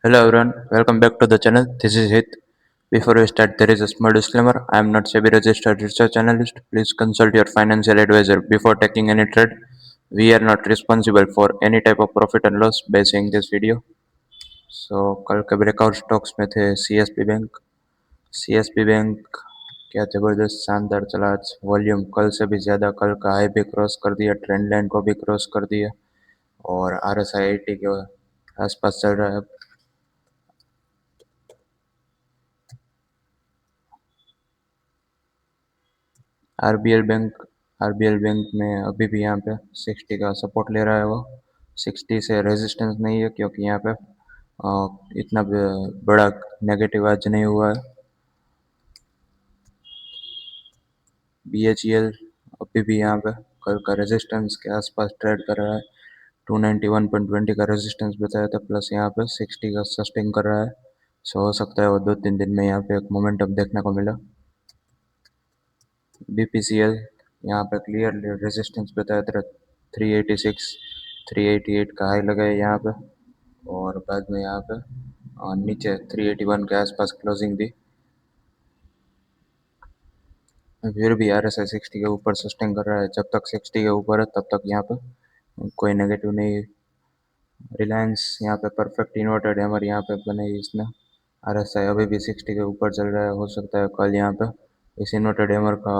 Hello everyone, welcome back to the channel. This is Hit. Before we start, there is a small disclaimer. I am not SEBI registered research analyst. Please consult your financial advisor before taking any trade. We are not responsible for any type of profit and loss by seeing this video. So कल के breakout stocks में थे CSP bank क्या जबरदस्त शानदार चला आज। Volume कल से भी ज़्यादा, कल का हाई भी क्रॉस कर दिया, ट्रेंड लाइन को भी क्रॉस कर दिया और आरएसआई 80 के आसपास चल रहा है। आरबीएल बैंक आरबीएल बैंक में अभी भी यहाँ पे 60 का सपोर्ट ले रहा है वो। 60 से रेजिस्टेंस नहीं है क्योंकि यहाँ पे इतना बड़ा नेगेटिव आज नहीं हुआ है। बीएचईएल अभी भी यहाँ पे कल का रेजिस्टेंस के आसपास ट्रेड कर रहा है। 291.20 का रेजिस्टेंस बताया था, प्लस यहाँ पे 60 का सस्टेन कर रहा है। सो हो सकता है वो 2-3 दिन में यहाँ पे एक मोमेंटम देखने को मिला। बीपीसीएल यहाँ पे क्लियर रेजिस्टेंस बताया था 386, 388 का हाई लगा है यहाँ पे और बाद में यहाँ पे नीचे 381 के आसपास क्लोजिंग दी। फिर भी आरएसआई 60 के ऊपर सस्टेन कर रहा है। जब तक 60 के ऊपर है तब तक यहाँ पे कोई नेगेटिव नहीं है। रिलायंस यहाँ पे परफेक्ट इन्वर्टेड हैमर यहाँ पे बनाई इसने। आरएसआई अभी भी 60 के ऊपर चल रहा है। हो सकता है कल यहाँ पे इस इन्वर्टेड हैमर का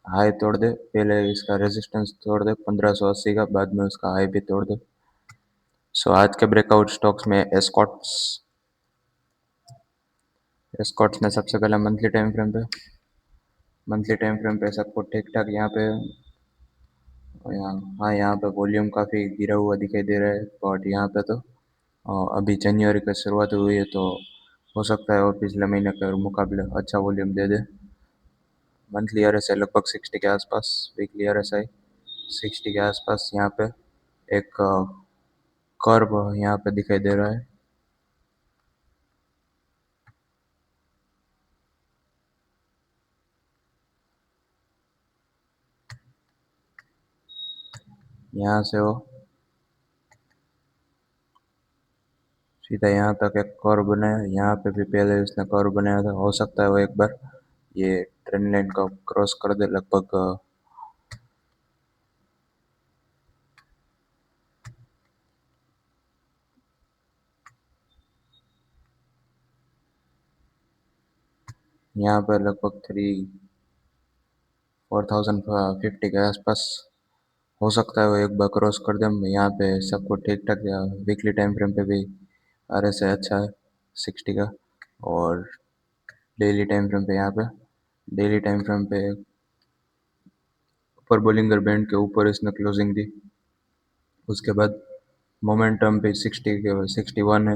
हाई तोड़ दे, पहले इसका रेजिस्टेंस तोड़ दे 1580 का, बाद में उसका हाई भी तोड़ दे। सो आज के ब्रेकआउट स्टॉक्स में एस्कॉर्ट्स में सबसे पहले मंथली टाइम फ्रेम पे सबको ठीक ठाक यहाँ पे हाँ यहाँ पे वॉल्यूम काफ़ी गिरा हुआ दिखाई दे रहा है, बट यहाँ पे तो अभी जनवरी की शुरुआत हुई है तो हो सकता है और पिछले महीने के मुकाबले अच्छा वॉल्यूम दे दे। मंथली आरएसआई लगभग 60 के आसपास, वीकली आरएसआई 60 के आसपास। यहाँ पे एक कर्व यहाँ पे दिखाई दे रहा है। यहाँ से वो सीधा यहाँ तक एक कर्व बनाया। यहाँ पे भी पहले उसने कर्व बनाया था, हो सकता है वो एक बार ये ट्रेंड लाइन का क्रॉस कर दे लगभग। यहाँ पर लगभग 4050 के आसपास हो सकता है वो एक बार क्रॉस कर दे। यहाँ पे सबको ठीक ठाक वीकली टाइम फ्रेम पे भी आरएसआई अच्छा है 60 का। और डेली टाइम फ्रेम पे यहाँ पे डेली टाइम फ्रेम पे ऊपर बोलिंगर बैंड के ऊपर इसने क्लोजिंग दी। उसके बाद मोमेंटम भी 60 के 61 है।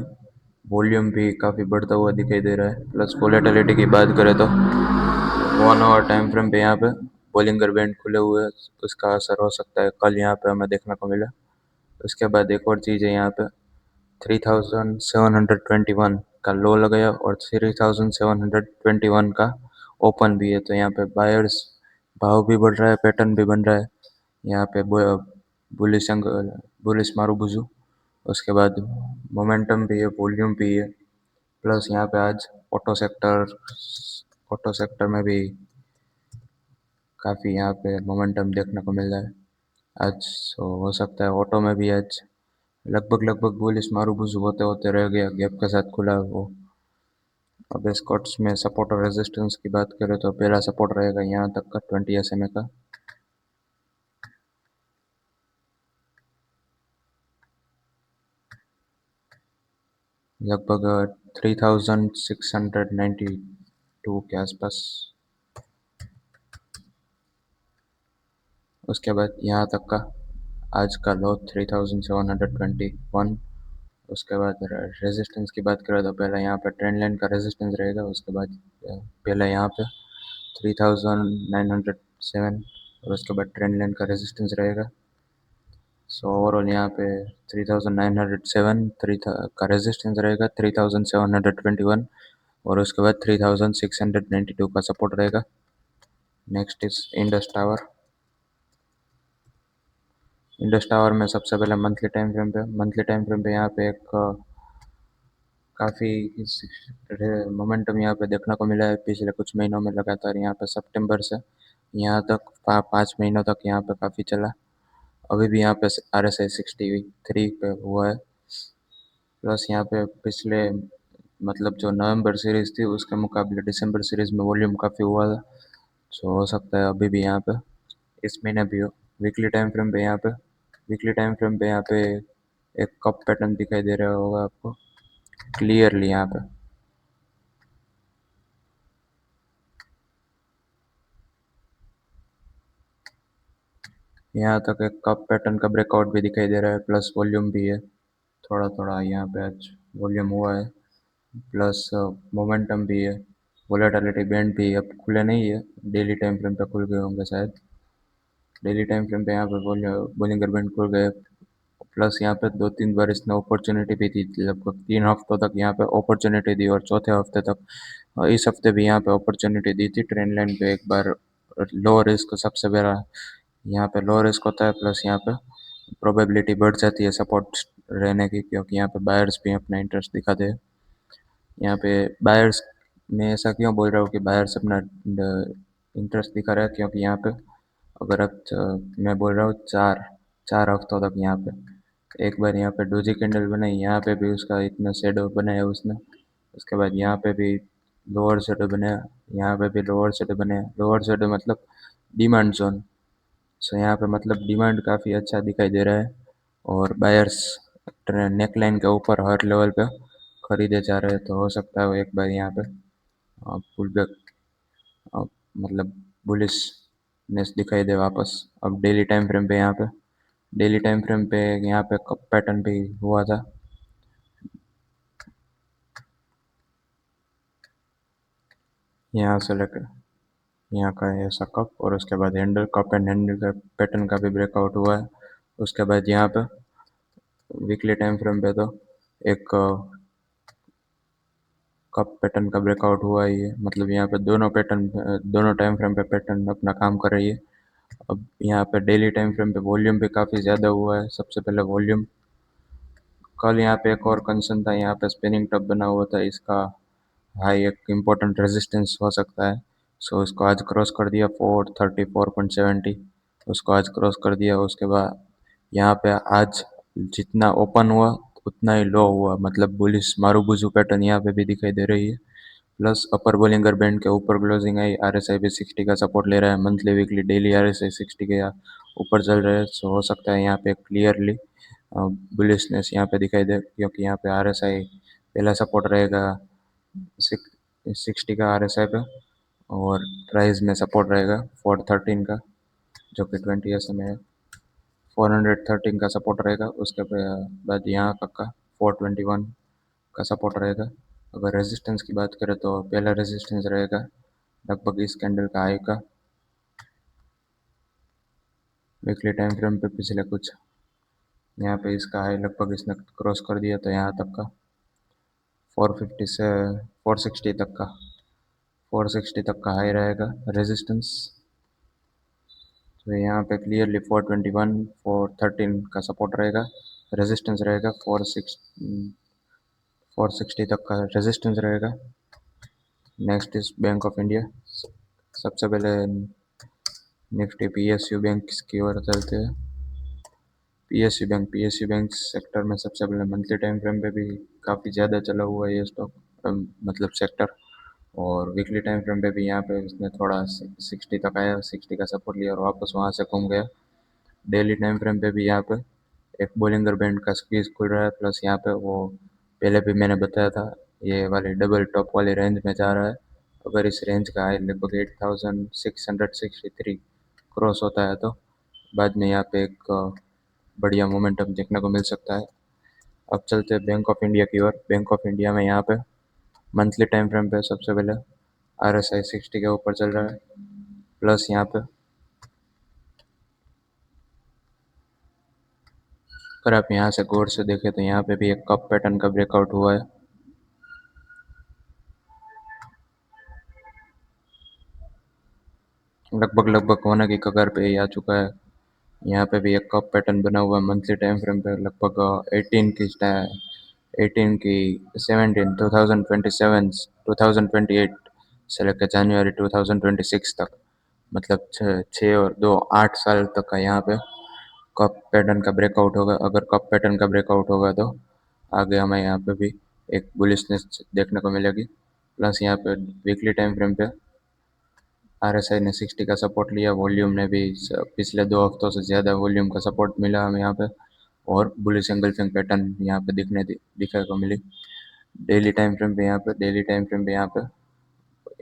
वॉल्यूम भी काफ़ी बढ़ता हुआ दिखाई दे रहा है। प्लस वोलेटिलिटी की बात करें तो 1 आवर टाइम फ्रेम पे यहाँ पे बोलिंगर बैंड खुले हुए हैं, उसका असर हो सकता है कल यहाँ पे हमें देखने को मिला। उसके बाद एक और चीज़ है, यहाँ पे 3721 का लो लगाया और 3721 का ओपन भी है, तो यहाँ पे बायर्स भाव भी बढ़ रहा है, पैटर्न भी बन रहा है यहाँ पे बुलिश बुलिश मारूबुजू। उसके बाद मोमेंटम भी है, वॉल्यूम भी है, प्लस यहाँ पे आज ऑटो सेक्टर में भी काफ़ी यहाँ पे मोमेंटम देखने को मिल रहा है आज। तो हो सकता है ऑटो में भी आज लगभग बुलिश मारूबुजू होते होते रह गया, गैप के साथ खुला वो। अब स्कॉट्स में सपोर्ट और रेजिस्टेंस की बात करें तो पहला सपोर्ट रहेगा यहाँ तक का 20 SMA का। लगभग 3692 के आसपास। उसके बाद यहाँ तक का आज का लो 3721। उसके बाद रेजिस्टेंस की बात करें तो पहले यहाँ पे ट्रेंड लाइन का रेजिस्टेंस रहेगा। उसके बाद पहले यहाँ पे 3907 और उसके बाद ट्रेंड लाइन का रेजिस्टेंस रहेगा। सो ओवरऑल यहाँ पे 3907 का रेजिस्टेंस रहेगा, 3721 और उसके बाद 3692 का सपोर्ट रहेगा। नेक्स्ट इज इंडस टावर में सबसे पहले मंथली टाइम फ्रेम पे यहाँ पे एक काफ़ी मोमेंटम यहाँ पे देखने को मिला है पिछले कुछ महीनों में लगातार यहाँ पे सितंबर से यहाँ तक 5 महीनों तक यहाँ पे काफ़ी चला। अभी भी यहाँ पे RSI 63 पे हुआ है। प्लस यहाँ पे पिछले मतलब जो नवंबर सीरीज़ थी उसके मुकाबले दिसंबर सीरीज़ में वॉल्यूम काफ़ी हुआ था, तो हो सकता है अभी भी यहाँ पे इस महीने भी हो। वीकली टाइम फ्रेम पे यहाँ पे एक कप पैटर्न दिखाई दे रहा होगा आपको क्लियरली यहाँ पे। यहाँ तक एक कप पैटर्न का ब्रेकआउट भी दिखाई दे रहा है, प्लस वॉल्यूम भी है। थोड़ा थोड़ा यहाँ पे आज वॉल्यूम हुआ है, प्लस मोमेंटम भी है। वोलेटिलिटी बैंड भी अब खुले नहीं है, डेली टाइम फ्रेम पे खुल गए होंगे शायद। डेली टाइम फ्रेम पे यहाँ पे बोलिंगर बैंड खुल गए। प्लस यहाँ पे 2-3 बार इसने अपॉर्चुनिटी भी दी, लगभग 3 हफ्तों तक यहाँ पे अपॉर्चुनिटी दी, और चौथे हफ्ते तक इस हफ्ते भी यहाँ पे अपॉर्चुनिटी दी थी ट्रेंड लाइन पे एक बार। लो रिस्क सबसे बड़ा यहाँ पे लो रिस्क होता है, प्लस यहाँ पे प्रोबेबिलिटी बढ़ जाती है सपोर्ट रहने की, क्योंकि यहाँ पे बायर्स भी अपना इंटरेस्ट दिखाते हैं। यहाँ पे बायर्स, मैं ऐसा क्यों बोल रहा हूँ कि बायर्स अपना इंटरेस्ट दिखा रहा है, क्योंकि यहाँ पे अगर आप मैं बोल रहा हूँ चार चार हफ्तों तक यहाँ पे एक बार यहाँ पे डोजी कैंडल बनाई, यहाँ पे भी उसका इतना शेडो बनाया उसने। उसके बाद यहाँ पे भी लोअर शेडो बनाया, यहाँ पे भी लोअर शेडो बनाया। लोअर शेडो मतलब डिमांड जोन। सो यहाँ पे मतलब डिमांड काफ़ी अच्छा दिखाई दे रहा है, और बायर्स नेकलाइन के ऊपर हर लेवल पे खरीदे जा रहे हैं, तो हो सकता है वो एक बार यहाँ पे पुल बैक मतलब बुलिशनेस दिखाई दे वापस। अब डेली टाइम फ्रेम पे यहाँ पे कप पैटर्न भी हुआ था। यहाँ से लेकर यहाँ का ऐसा कप, और उसके बाद हैंडल कप एंड हैंडल का पैटर्न का भी ब्रेकआउट हुआ है। उसके बाद यहाँ पे वीकली टाइम फ्रेम पे तो एक कप पैटर्न का ब्रेकआउट हुआ ही है, मतलब यहाँ पे दोनों टाइम फ्रेम पे पैटर्न अपना काम कर रही है। अब यहाँ पे डेली टाइम फ्रेम पे वॉल्यूम भी काफ़ी ज़्यादा हुआ है। सबसे पहले वॉल्यूम, कल यहाँ पे एक और कंसर्न था, यहाँ पे स्पिनिंग टॉप बना हुआ था, इसका हाई एक इम्पोर्टेंट रेजिस्टेंस हो सकता है। सो इसको आज क्रॉस कर दिया 434.70, उसको आज क्रॉस कर दिया। उसके बाद यहाँ पे आज जितना ओपन हुआ उतना ही लो हुआ, मतलब बुलिश मारूबुजू पैटर्न यहाँ पे भी दिखाई दे रही है। प्लस अपर बोलिंगर बैंड के ऊपर क्लोजिंग आई, RSI भी 60 का सपोर्ट ले रहा है। मंथली वीकली डेली RSI 60 के ऊपर चल रहे हैं, सो हो सकता है यहाँ पे क्लियरली बुलिशनेस यहाँ पे दिखाई दे, क्योंकि यहाँ पे RSI पहला सपोर्ट रहेगा 60 का RSI पे, और प्राइस में सपोर्ट रहेगा 413 का, जो कि 20 में 413 का सपोर्ट रहेगा। उसके बाद यहाँ तक का 421 का सपोर्ट रहेगा। अगर रेजिस्टेंस की बात करें तो पहला रेजिस्टेंस रहेगा लगभग इस कैंडल का हाई का। वीकली टाइम फ्रेम पे पिछले कुछ यहाँ पे इसका हाई लगभग इसने क्रॉस कर दिया, तो यहाँ तक का 450 से 460 तक का 460 तक का हाई रहेगा रेजिस्टेंस। तो यहाँ पे क्लियरली 421 413 का सपोर्ट रहेगा, रेजिस्टेंस रहेगा 460 तक का रेजिस्टेंस रहेगा। Next is bank of India. सबसे पहले निफ्टी PSU बैंक की ओर चलते हैं। PSU बैंक सेक्टर में सबसे पहले मंथली टाइम फ्रेम पे भी काफ़ी ज़्यादा चला हुआ है ये स्टॉक, मतलब सेक्टर। और वीकली टाइम फ्रेम पे भी यहाँ पे इसने थोड़ा 60 तक आया, 60 का सपोर्ट लिया और वापस वहाँ से घूम गया। डेली टाइम फ्रेम पे भी यहाँ पे एक बोलिंगर बैंड का स्क्वीज खुल रहा है, प्लस यहाँ पे वो पहले भी मैंने बताया था ये वाली डबल टॉप वाली रेंज में जा रहा है। अगर इस रेंज का हाई लगभग 8663 क्रॉस होता है, तो बाद में यहाँ पे एक बढ़िया मोमेंटम देखने को मिल सकता है। अब चलते हैं बैंक ऑफ इंडिया की ओर। बैंक ऑफ इंडिया में यहाँ पे मंथली टाइम फ्रेम पे सबसे पहले RSI 60 के ऊपर चल रहा है, प्लस यहाँ पे अगर आप यहाँ से गौर से देखें तो यहाँ पे भी एक कप पैटर्न का ब्रेकआउट हुआ है। लगभग होने की कगार पे ही आ चुका है। यहाँ पे भी एक कप पैटर्न बना हुआ है मंथली टाइम फ्रेम पे, लगभग 18 की एटीन की 17 2027 2028 से लेकर जनवरी 2026 तक, मतलब 6 और 2 8 साल तक का यहाँ पे कप पैटर्न का ब्रेकआउट होगा। अगर कप पैटर्न का ब्रेकआउट होगा तो आगे हमें यहाँ पे भी एक बुलिशनेस देखने को मिलेगी। प्लस यहाँ पे वीकली टाइम फ्रेम पे आरएसआई ने 60 का सपोर्ट लिया, वॉल्यूम ने भी पिछले 2 हफ्तों से ज़्यादा वॉल्यूम का सपोर्ट मिला हमें यहाँ पे, और बुलिश एंगल्फिंग पैटर्न यहाँ पे दिखने को मिली। डेली टाइम फ्रेम पे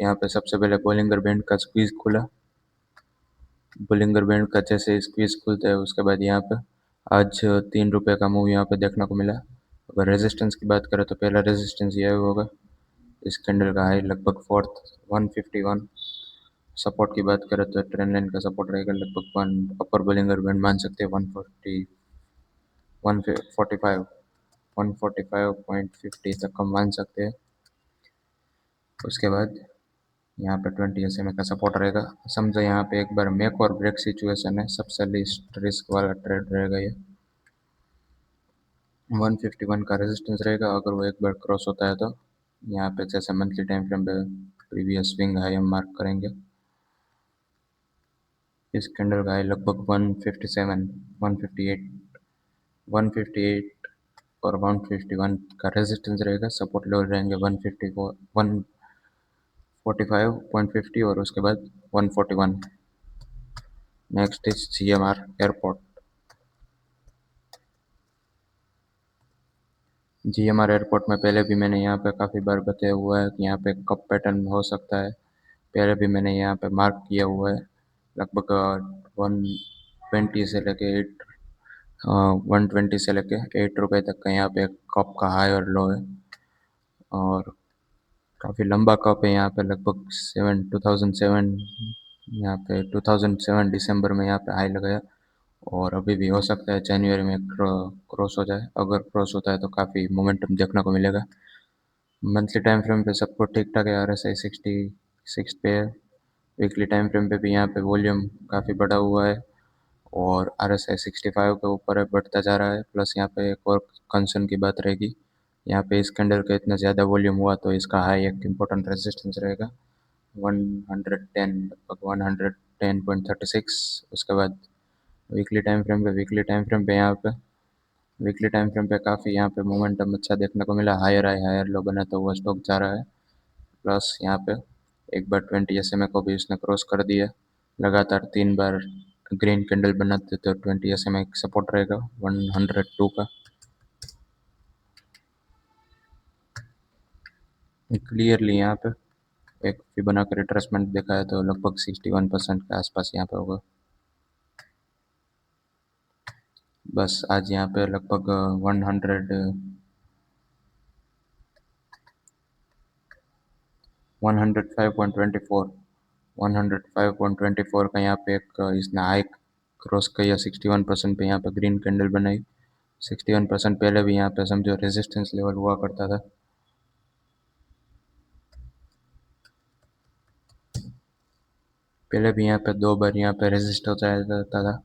यहाँ पे सबसे पहले बोलिंगर बैंड का स्क्वीज खुला। बोलिंगर बैंड का जैसे स्क्वीज खुलता है उसके बाद यहाँ पे आज 3 रुपये का मूव यहाँ पे देखने को मिला। अगर रेजिस्टेंस की बात करें तो पहला रेजिस्टेंस यह होगा, इस कैंडल का हाई लगभग फोर्थ 151। सपोर्ट की बात करें तो ट्रेंड लाइन का सपोर्ट रहेगा लगभग वन, अपर बोलिंगर बैंड मान सकते हैं 145 तक हम मान सकते हैं। उसके बाद यहाँ पे 20 SMA का सपोर्ट रहेगा। समझो यहाँ पे एक बार मेक और ब्रेक सिचुएशन है, सबसे लीस्ट रिस्क वाला ट्रेड रहेगा ये। 151 का रेजिस्टेंस रहेगा, अगर वो एक बार क्रॉस होता है तो यहाँ पे जैसे मंथली टाइम फ्रेम पे प्रीवियस स्विंग हाई हम मार्क करेंगे। इस कैंडल का हाई लगभग 157 158 158 और 151 का रेजिस्टेंस रहेगा। सपोर्ट लेवल रहेंगे 154 145.50 और उसके बाद 141। Next is GMR airport. GMR airport में पहले भी मैंने यहाँ पे काफ़ी बार बताया हुआ है कि यहाँ पे कप पैटर्न हो सकता है। पहले भी मैंने यहाँ पे मार्क किया हुआ है, लगभग 120 से लेके 120 से लेके 8 रुपये तक का यहाँ पे कप का हाई और लो है, और काफ़ी लंबा कप है यहाँ पे लगभग 2007, यहाँ पे 2007 दिसंबर में यहाँ पे हाई लगाया, और अभी भी हो सकता है जनवरी में क्रॉस हो जाए। अगर क्रॉस होता है तो काफ़ी मोमेंटम देखने को मिलेगा। मंथली टाइम फ्रेम पे सब कुछ ठीक ठाक है, RSI 66 पे है। वीकली टाइम फ्रेम पे भी यहाँ पे वॉल्यूम काफ़ी बढ़ा हुआ है और RSI 65 के ऊपर है, बढ़ता जा रहा है। प्लस यहाँ पे एक और कंसर्न की बात रहेगी, यहाँ पे इस कैंडल का इतना ज़्यादा वॉल्यूम हुआ तो इसका हाई एक इम्पोर्टेंट रेजिस्टेंस रहेगा 110, लगभग 110.36। उसके बाद वीकली टाइम फ्रेम पे काफ़ी यहाँ पे मोमेंटम अच्छा देखने को मिला, हायर लो बनाता हुआ स्टॉक जा रहा है। प्लस यहाँ पे एक बार 20 SMA को भी इसने क्रॉस कर दिया, लगातार 3 बार ग्रीन कैंडल बनाते तो 20 SMA सपोर्ट रहेगा 102 का। क्लियरली यहाँ पे एक फिबोनाची रिट्रेसमेंट देखा है तो लगभग 61% के आसपास यहाँ पे होगा। बस आज यहाँ पे लगभग 105.24 का यहाँ पे एक इसने हाई क्रॉस किया 61% पे, यहाँ पे ग्रीन कैंडल बनाई। 61% पहले भी यहाँ पे समझो रेजिस्टेंस लेवल हुआ करता था। पहले भी यहाँ पे 2 बार यहाँ पे रेजिस्ट हो जाता था।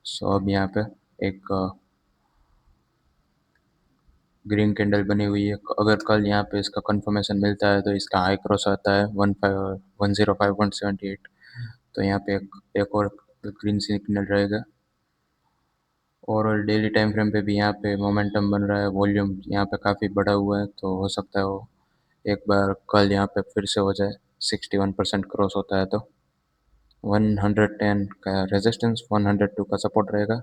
सो अब यहाँ पे एक ग्रीन कैंडल बनी हुई है। अगर कल यहाँ पे इसका कंफर्मेशन मिलता है तो इसका हाई क्रॉस आता है 105.78, तो यहाँ पे एक और ग्रीन सिग्नल रहेगा। ओवरऑल डेली टाइम फ्रेम पे भी यहाँ पे मोमेंटम बन रहा है, वॉल्यूम यहाँ पे काफ़ी बढ़ा हुआ है, तो हो सकता है वो एक बार कल यहाँ पे फिर से हो जाए। 61% क्रॉस होता है तो 110 का रेजिस्टेंस, 102 का सपोर्ट रहेगा।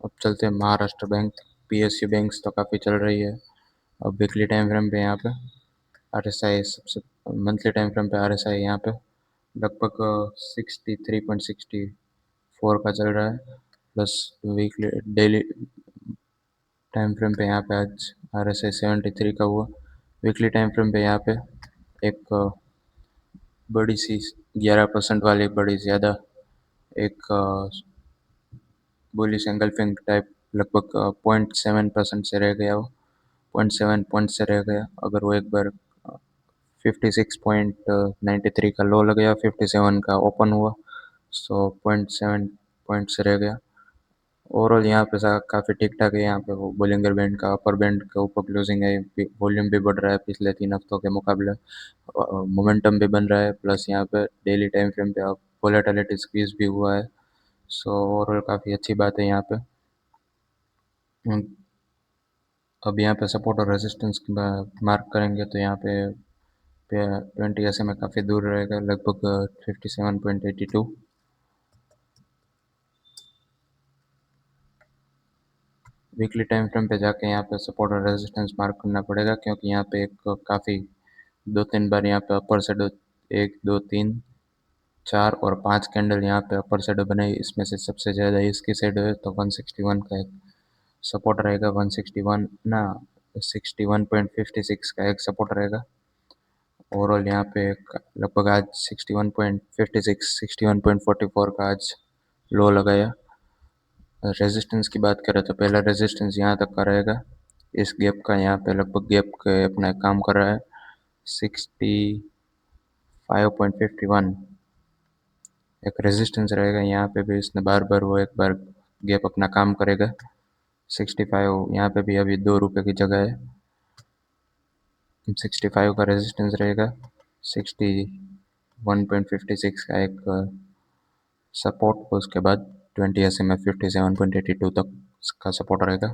अब चलते हैं महाराष्ट्र बैंक। PSU बैंक्स तो काफ़ी चल रही है। अब वीकली टाइम फ्रेम पे यहाँ पे RSI सबसे, मंथली टाइम फ्रेम पे RSI यहाँ पे लगभग 63.64 का चल रहा है। Plus weekly daily time frame पे यहाँ पे आज RSI 73 का हुआ। वीकली टाइम फ्रेम पे यहाँ पे एक बड़ी सी 11% वाली बड़ी ज़्यादा एक बुलिश एंगल्फिंग टाइप लगभग 0.7% से रह गया, वो 0.7 पॉइंट से रह गया। अगर वो एक बार 56.93 का लो लग गया, 57 का ओपन हुआ, सो 0.7 पॉइंट से रह गया। ओवरऑल यहाँ पे काफ़ी ठीक ठाक है। यहाँ पे वो बोलिंगर बैंड का अपर बैंड के ऊपर क्लोजिंग है, वॉल्यूम भी बढ़ रहा है पिछले 3 हफ्तों के मुकाबले, मोमेंटम भी बन रहा है, प्लस यहाँ पे डेली टाइम फ्रेम पे अब वोलेटिलिटी स्क्वीज भी हुआ है। सो ओवरऑल काफ़ी अच्छी बात है यहाँ पे। हम्म, अब यहाँ पे सपोर्ट और रेजिस्टेंस की मार्क करेंगे तो यहाँ पे 20 ऐसे में काफ़ी दूर रहेगा, लगभग 57.82। वीकली टाइम फ्रेम पे जाके यहाँ पे सपोर्ट और रेजिस्टेंस मार्क करना पड़ेगा, क्योंकि यहाँ पे एक काफ़ी 2-3 बार यहाँ पे अपर साइड 1, 2, 3, 4 और 5 कैंडल यहाँ पे अपर साइड बने, इसमें से सबसे ज़्यादा इसकी साइड है तो 161 का एक सपोर्ट रहेगा, 161 ना 61.56 का एक सपोर्ट रहेगा। ओवरऑल यहाँ पे लगभग आज 61.56 61.44 का आज लो लगाया। रेजिस्टेंस की बात करें तो पहला रेजिस्टेंस यहाँ तक का रहेगा, इस गैप का यहाँ पे लगभग गैप के अपना काम कर रहा है। 65.51 एक रेजिस्टेंस रहेगा, यहाँ पे भी इसने बार बार वो एक बार गैप अपना काम करेगा। 65 यहाँ पे भी अभी 2 रुपये की जगह है। 65 का रेजिस्टेंस रहेगा, 61.56 का एक सपोर्ट, उसके बाद 20 ऐसे में 57.82 तक का सपोर्ट रहेगा।